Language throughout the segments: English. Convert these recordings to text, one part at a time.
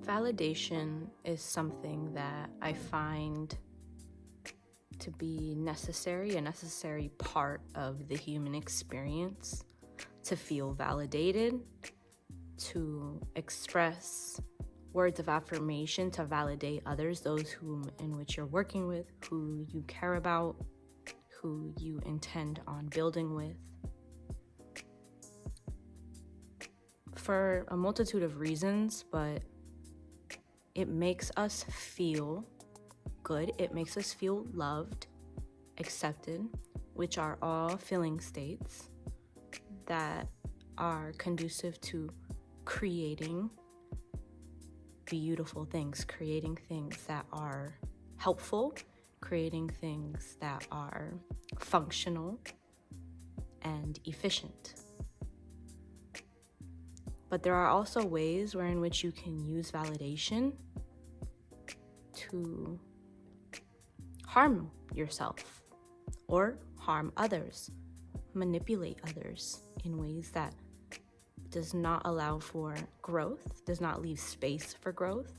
Validation is something that I find to be a necessary part of the human experience, to feel validated, to express words of affirmation, to validate others, those in which you're working with, who you care about, who you intend on building with. For a multitude of reasons, but it makes us feel good. It makes us feel loved, accepted, which are all feeling states that are conducive to creating beautiful things, creating things that are helpful, creating things that are functional and efficient. But there are also ways in which you can use validation to harm yourself or harm others, manipulate others in ways that does not allow for growth, does not leave space for growth.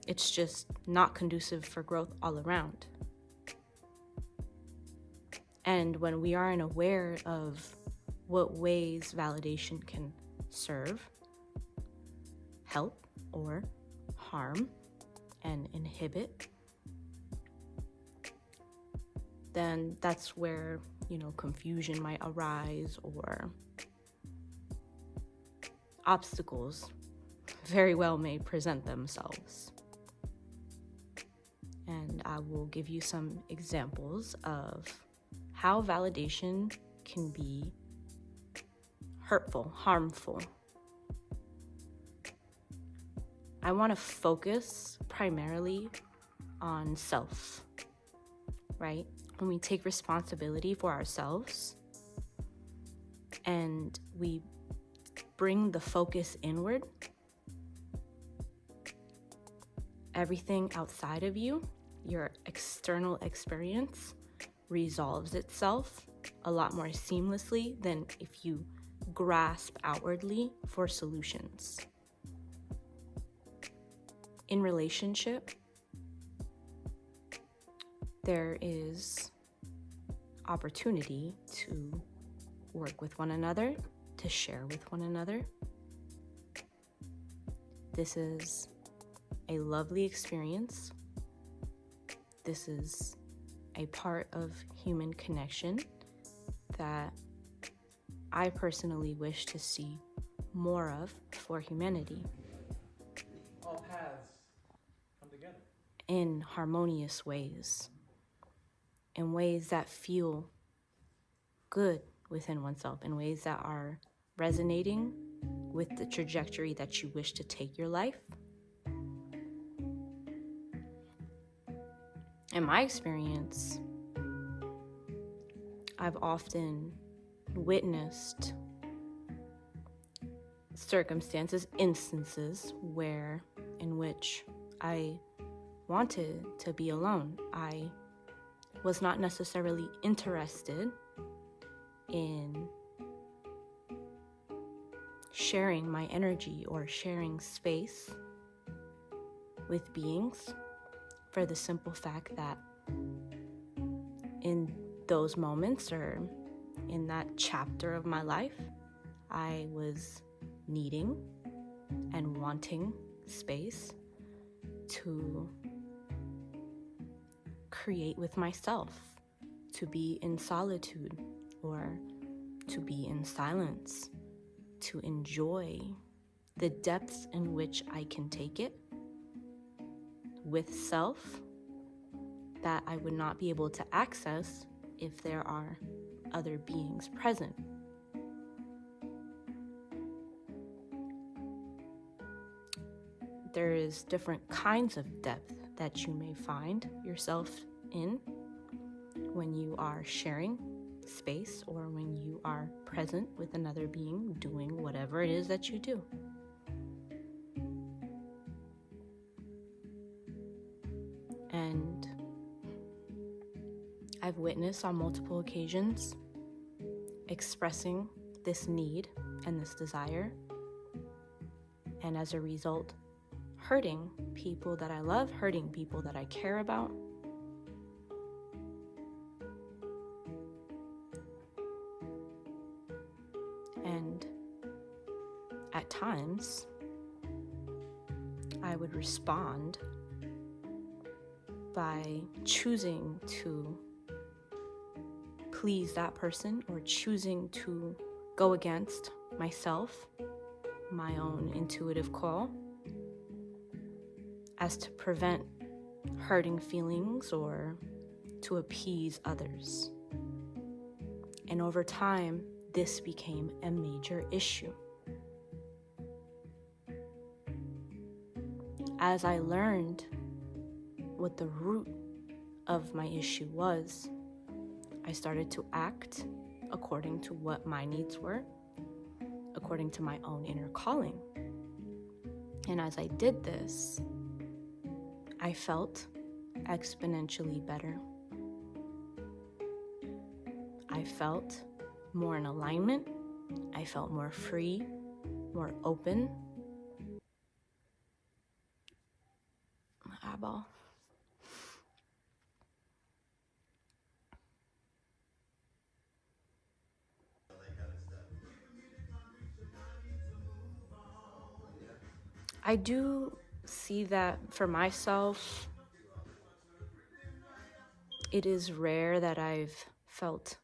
It's just not conducive for growth all around. And when we aren't aware of what ways validation can serve, help, or harm and inhibit, then that's where, confusion might arise, or obstacles very well may present themselves. And I will give you some examples of how validation can be hurtful, harmful. I want to focus primarily on self, right? When we take responsibility for ourselves and we bring the focus inward, everything outside of you, your external experience, resolves itself a lot more seamlessly than if you grasp outwardly for solutions. In relationship, there is opportunity to work with one another, to share with one another. This is a lovely experience. This is a part of human connection that I personally wish to see more of for humanity. All paths come together In harmonious ways, in ways that feel good within oneself, in ways that are resonating with the trajectory that you wish to take your life. In my experience, I've often witnessed instances in which I wanted to be alone. I was not necessarily interested in sharing my energy or sharing space with beings, for the simple fact that in those moments or in that chapter of my life, I was needing and wanting space to create with myself, to be in solitude or to be in silence, to enjoy the depths in which I can take it with self that I would not be able to access if there are other beings present. There is different kinds of depth that you may find yourself in when you are sharing space or when you are present with another being doing whatever it is that you do. And I've witnessed on multiple occasions expressing this need and this desire, and as a result, hurting people that I love, hurting people that I care about. And at times, I would respond by choosing to please that person or choosing to go against myself, my own intuitive call, as to prevent hurting feelings or to appease others. And over time, this became a major issue. As I learned what the root of my issue was, I started to act according to what my needs were, according to my own inner calling. And as I did this, I felt exponentially better. I felt more in alignment. I felt more free, more open. Eyeball. I do see that for myself, it is rare that I've felt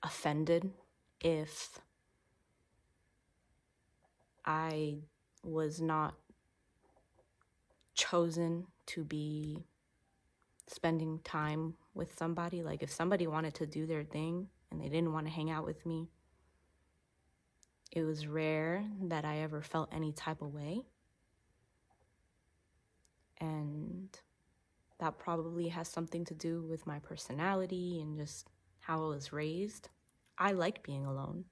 offended if I was not chosen to be spending time with somebody. Like if somebody wanted to do their thing and they didn't want to hang out with me, it was rare that I ever felt any type of way. And that probably has something to do with my personality and just how I was raised. I like being alone.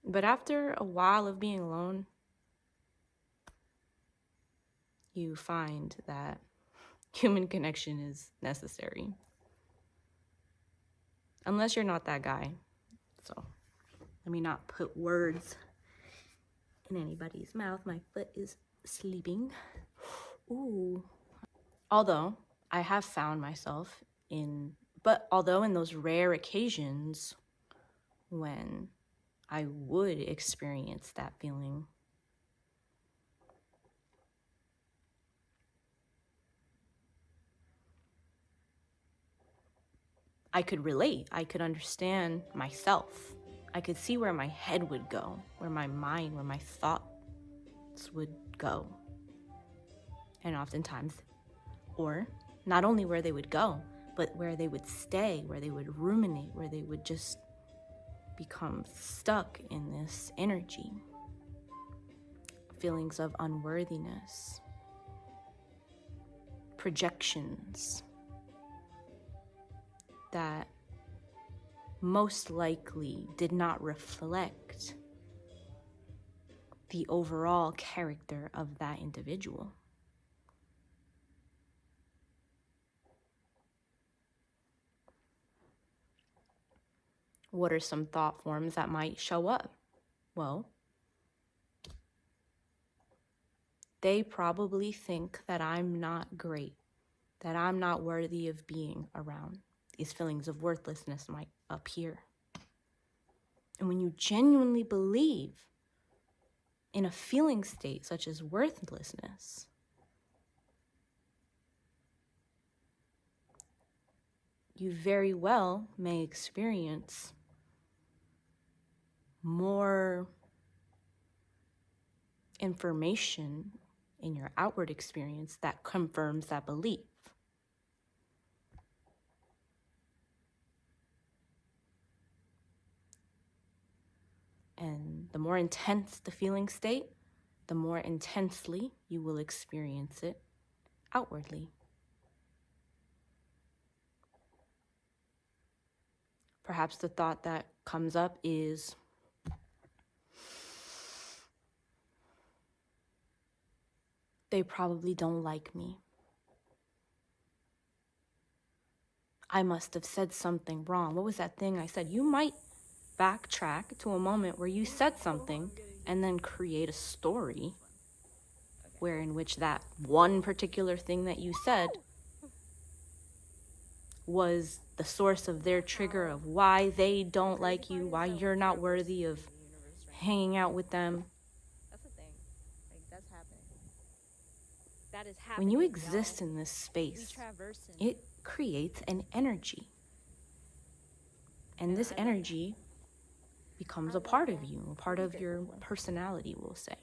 But after a while of being alone, you find that human connection is necessary. Unless you're not that guy. So let me not put words in anybody's mouth. My foot is sleeping. Ooh. Although I have found myself in those rare occasions when I would experience that feeling, I could relate. I could understand myself. I could see where my head would go, where my mind, where my thoughts would go. And oftentimes, or not only where they would go, but where they would stay, where they would ruminate, where they would just become stuck in this energy. Feelings of unworthiness, projections that most likely did not reflect the overall character of that individual. What are some thought forms that might show up? Well, they probably think that I'm not great, that I'm not worthy of being around. These feelings of worthlessness might appear. And when you genuinely believe in a feeling state such as worthlessness, you very well may experience more information in your outward experience that confirms that belief. And the more intense the feeling state, the more intensely you will experience it outwardly. Perhaps the thought that comes up is, they probably don't like me. I must have said something wrong. What was that thing I said? You might backtrack to a moment where you said something and then create a story where in which that one particular thing that you said was the source of their trigger of why they don't like you, why you're not worthy of hanging out with them. That's the thing. Like, that's happening. That is When you happening, exist y'all. in this We space, traversing. it creates an energy. And this energy becomes a part of you, a part of your personality, we'll say.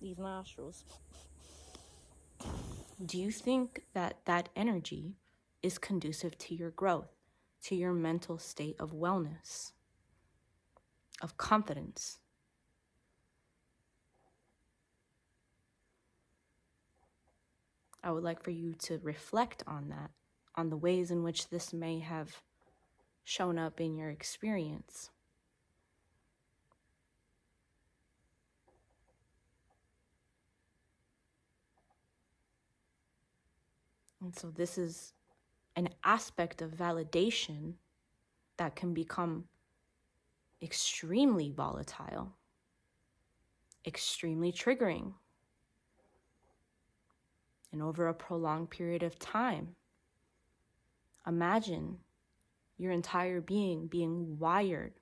These nostrils. Do you think that that energy is conducive to your growth, to your mental state of wellness, of confidence? I would like for you to reflect on that, on the ways in which this may have shown up in your experience. And so this is an aspect of validation that can become extremely volatile, extremely triggering, and over a prolonged period of time. Imagine your entire being wired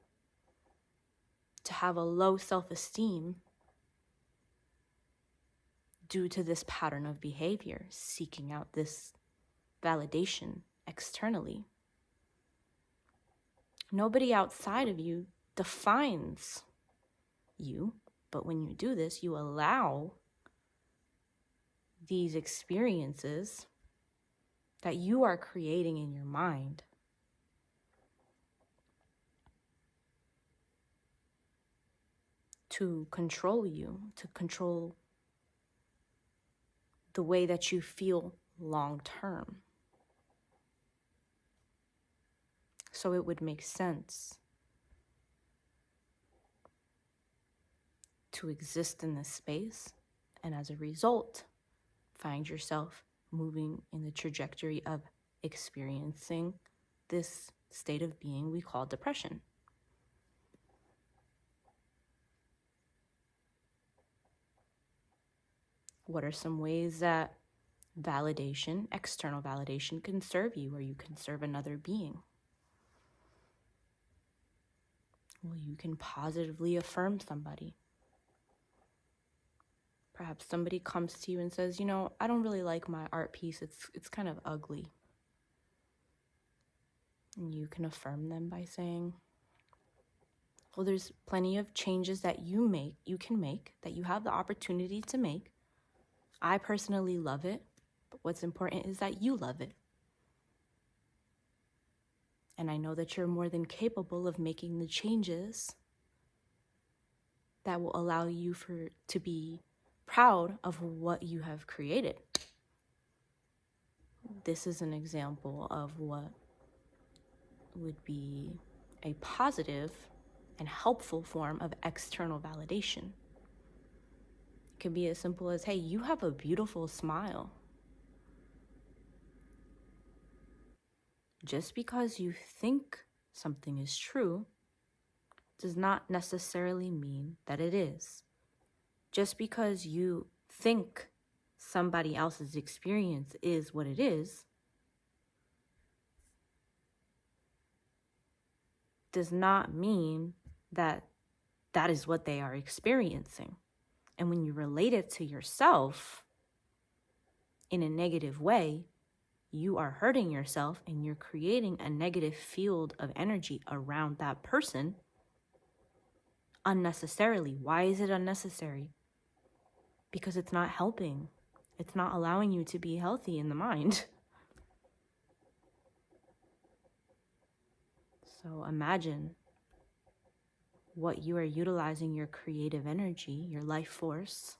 to have a low self-esteem due to this pattern of behavior, seeking out this validation externally. Nobody outside of you defines you, but when you do this, you allow these experiences that you are creating in your mind to control you, to control the way that you feel long term. So it would make sense to exist in this space, and as a result, find yourself moving in the trajectory of experiencing this state of being we call depression. What are some ways that validation, external validation, can serve you, or you can serve another being? Well, you can positively affirm somebody. Perhaps somebody comes to you and says, I don't really like my art piece. It's kind of ugly. And you can affirm them by saying, well, there's plenty of changes that you can make, that you have the opportunity to make. I personally love it, but what's important is that you love it. And I know that you're more than capable of making the changes that will allow you to be proud of what you have created. This is an example of what would be a positive and helpful form of external validation. It can be as simple as, hey, you have a beautiful smile. Just because you think something is true does not necessarily mean that it is. Just because you think somebody else's experience is what it is, does not mean that that is what they are experiencing. And when you relate it to yourself in a negative way, you are hurting yourself and you're creating a negative field of energy around that person unnecessarily. Why is it unnecessary? Because it's not helping. It's not allowing you to be healthy in the mind. So imagine what you are utilizing your creative energy, your life force,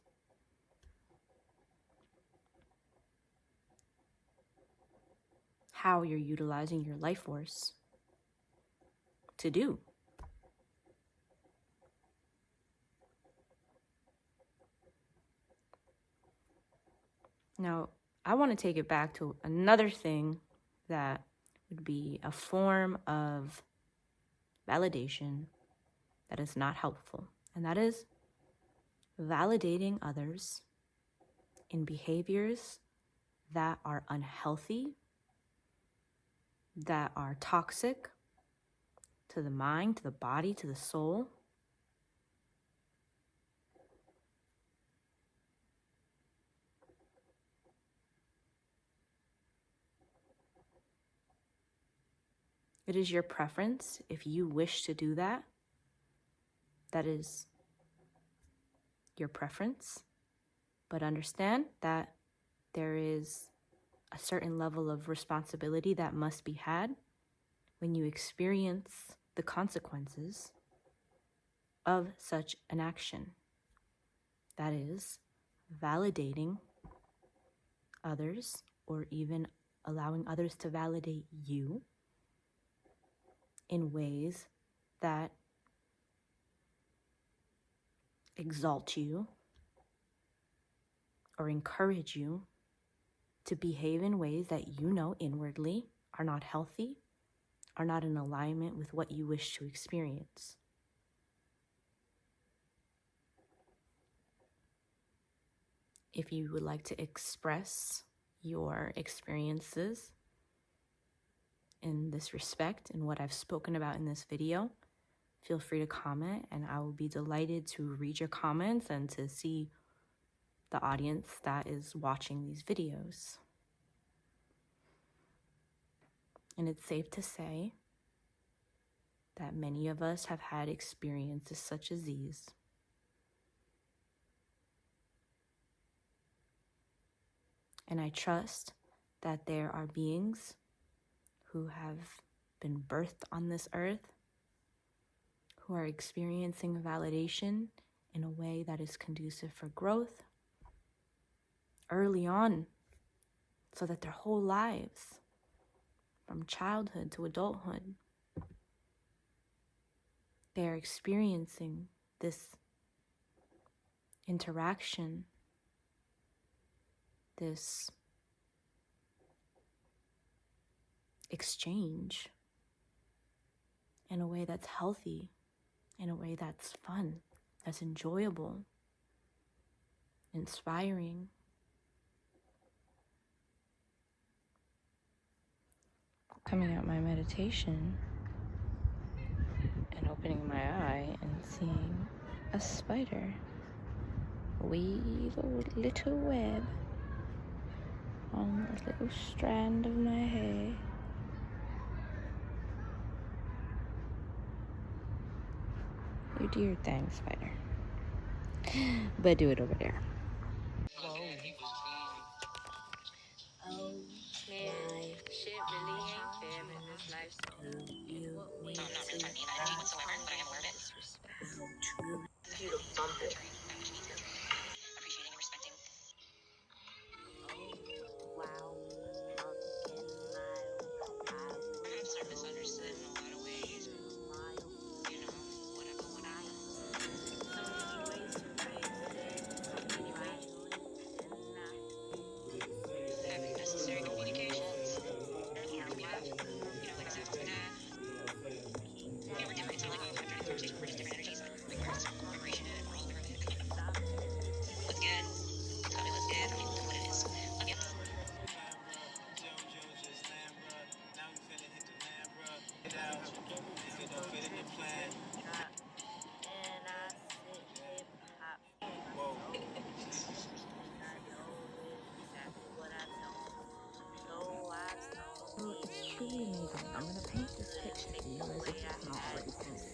how you're utilizing your life force to do. Now, I want to take it back to another thing that would be a form of validation that is not helpful, and that is validating others in behaviors that are unhealthy, that are toxic to the mind, to the body, to the soul. It is your preference. If you wish to do that, that is your preference. But understand that there is a certain level of responsibility that must be had when you experience the consequences of such an action. That is, validating others or even allowing others to validate you in ways that exalt you or encourage you to behave in ways that you know inwardly are not healthy, are not in alignment with what you wish to experience. If you would like to express your experiences in this respect and what I've spoken about in this video, feel free to comment, and I will be delighted to read your comments and to see the audience that is watching these videos. And it's safe to say that many of us have had experiences such as these. And I trust that there are beings who have been birthed on this earth who are experiencing validation in a way that is conducive for growth early on, so that their whole lives, from childhood to adulthood, they are experiencing this interaction, this exchange in a way that's healthy, in a way that's fun, that's enjoyable, inspiring. Coming out my meditation and opening my eye and seeing a spider weave a little web on a little strand of my hair. You do your thing, spider. But do it over there. Oh, man, shit really ain't fair in this life, so what we do whatsoever, but I am aware of it. You to bump it. Appreciating and respecting. Oh, wow. Perhaps I'm misunderstood in a lot of ways. You know, whatever. So many ways to phrase it. So many ways to having necessary communications. Like I said, we're different. It's not like we're having a conversation. We're just different energies. It requires some vibration, and we're all different. What's good? Tell me what's good. I mean, what it is. Love you. Well, it's truly amazing. I'm going to paint this picture to you as if it's not already painted.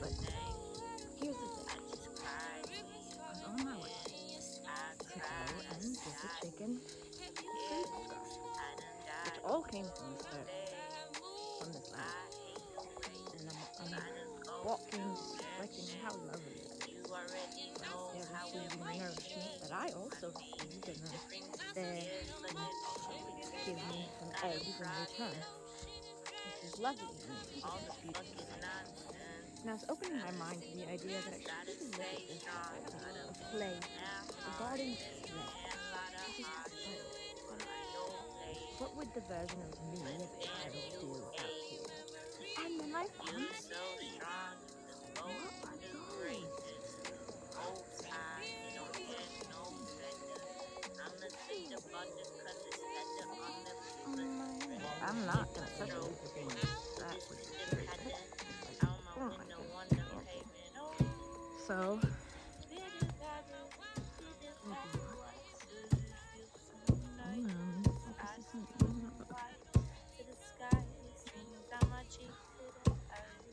But here's the thing. I was on my way to go and get the chicken food stuff, which all came from this earth, from this land. And I'm walking, reflecting on how lovely it is. They're receiving nourishment that I also received, and they're give me some eggs in return, which is lovely and it's beautiful. And I was opening my mind to the idea that I should really look at this as a play, a garden play. What would the version of me as a child do out here? And then I found, what are those? whole time. You don't get no better. I'ma take the butter cause it's better on the paper. I'm not gonna touch it. That would be crazy. Out my window on the pavement. Oh, So, bitter batter, bitter batter. Why do you feel so nice? I see you white to the sky. It seems I'm a cheek to the earth.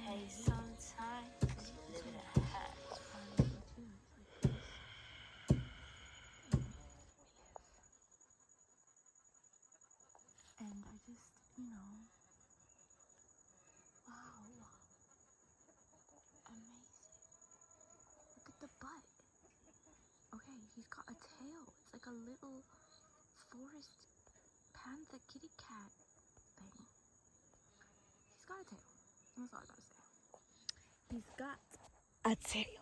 Hey, sometimes you live in a hat. and I just, wow, amazing. Look at the butt. Okay, he's got a tail. It's like a little forest panther kitty cat thing. He's got a tail. That's all I gotta say. He's got a tail.